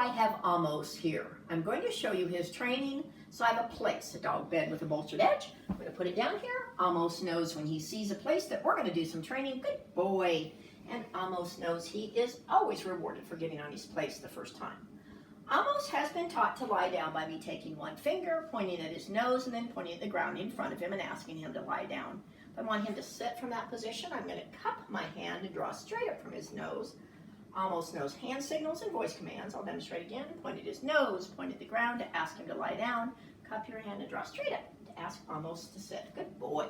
I have Amos here. I'm going to show you his training. So I have a place, a dog bed with a bolstered edge. I'm going to put it down here. Amos knows when he sees a place that we're going to do some training. Good boy. And Amos knows he is always rewarded for getting on his place the first time. Amos has been taught to lie down by me taking one finger, pointing at his nose, and then pointing at the ground in front of him and asking him to lie down. If I want him to sit from that position, I'm going to cup my hand and draw straight up from his nose. Amos knows hand signals and voice commands. I'll demonstrate again. Point at his nose, point at the ground to ask him to lie down. Cup your hand and draw straight up to ask Amos to sit. Good boy.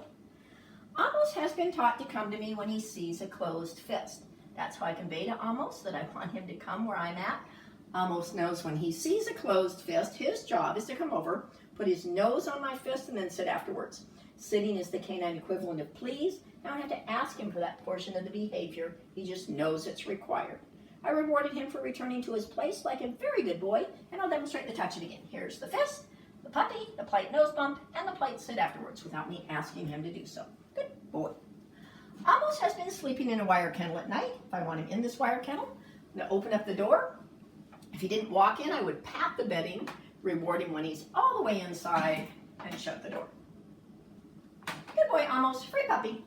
Amos has been taught to come to me when he sees a closed fist. That's how I convey to Amos that I want him to come where I'm at. Amos knows when he sees a closed fist, his job is to come over, put his nose on my fist, and then sit afterwards. Sitting is the canine equivalent of please. I don't have to ask him for that portion of the behavior. He just knows it's required. I rewarded him for returning to his place like a very good boy, and I'll demonstrate the touch it again. Here's the fist, the puppy, the polite nose bump, and the polite sit afterwards without me asking him to do so. Good boy. Amos has been sleeping in a wire kennel at night. If I want him in this wire kennel, I'm going to open up the door. If he didn't walk in, I would pat the bedding, reward him when he's all the way inside, and shut the door. Good boy, Amos. Free puppy.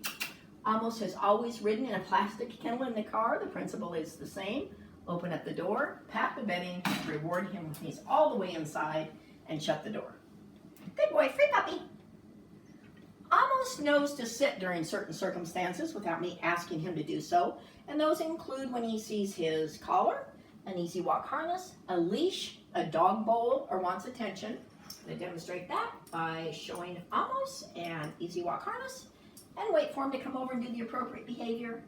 Amos has always ridden in a plastic kennel in the car. The principle is the same. Open up the door, pat the bedding, reward him when he's all the way inside, and shut the door. Good boy, free puppy. Amos knows to sit during certain circumstances without me asking him to do so, and those include when he sees his collar, an easy walk harness, a leash, a dog bowl, or wants attention. I'm going to demonstrate that by showing Amos an easy walk harness and wait for him to come over and do the appropriate behavior.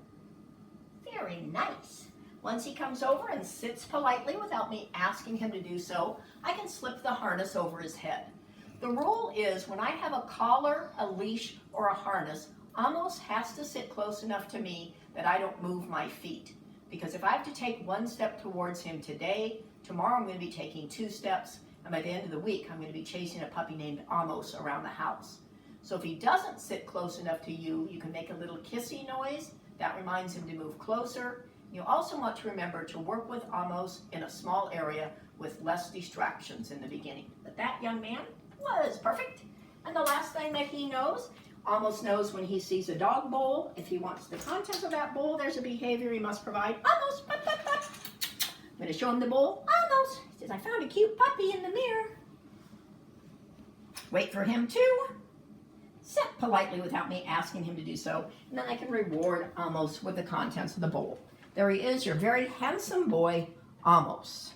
Very nice. Once he comes over and sits politely without me asking him to do so, I can slip the harness over his head. The rule is when I have a collar, a leash, or a harness, Amos has to sit close enough to me that I don't move my feet. Because if I have to take one step towards him today, tomorrow I'm going to be taking 2 steps, and by the end of the week, I'm going to be chasing a puppy named Amos around the house. So if he doesn't sit close enough to you, you can make a little kissy noise. That reminds him to move closer. You also want to remember to work with Amos in a small area with less distractions in the beginning. But that young man was perfect. And the last thing that he knows, Amos knows when he sees a dog bowl. If he wants the contents of that bowl, there's a behavior he must provide. Amos, pop, pop, pop. I'm going to show him the bowl. Amos, he says, I found a cute puppy in the mirror. Wait for him to sit politely without me asking him to do so, and then I can reward Amos with the contents of the bowl. There he is, your very handsome boy, Amos.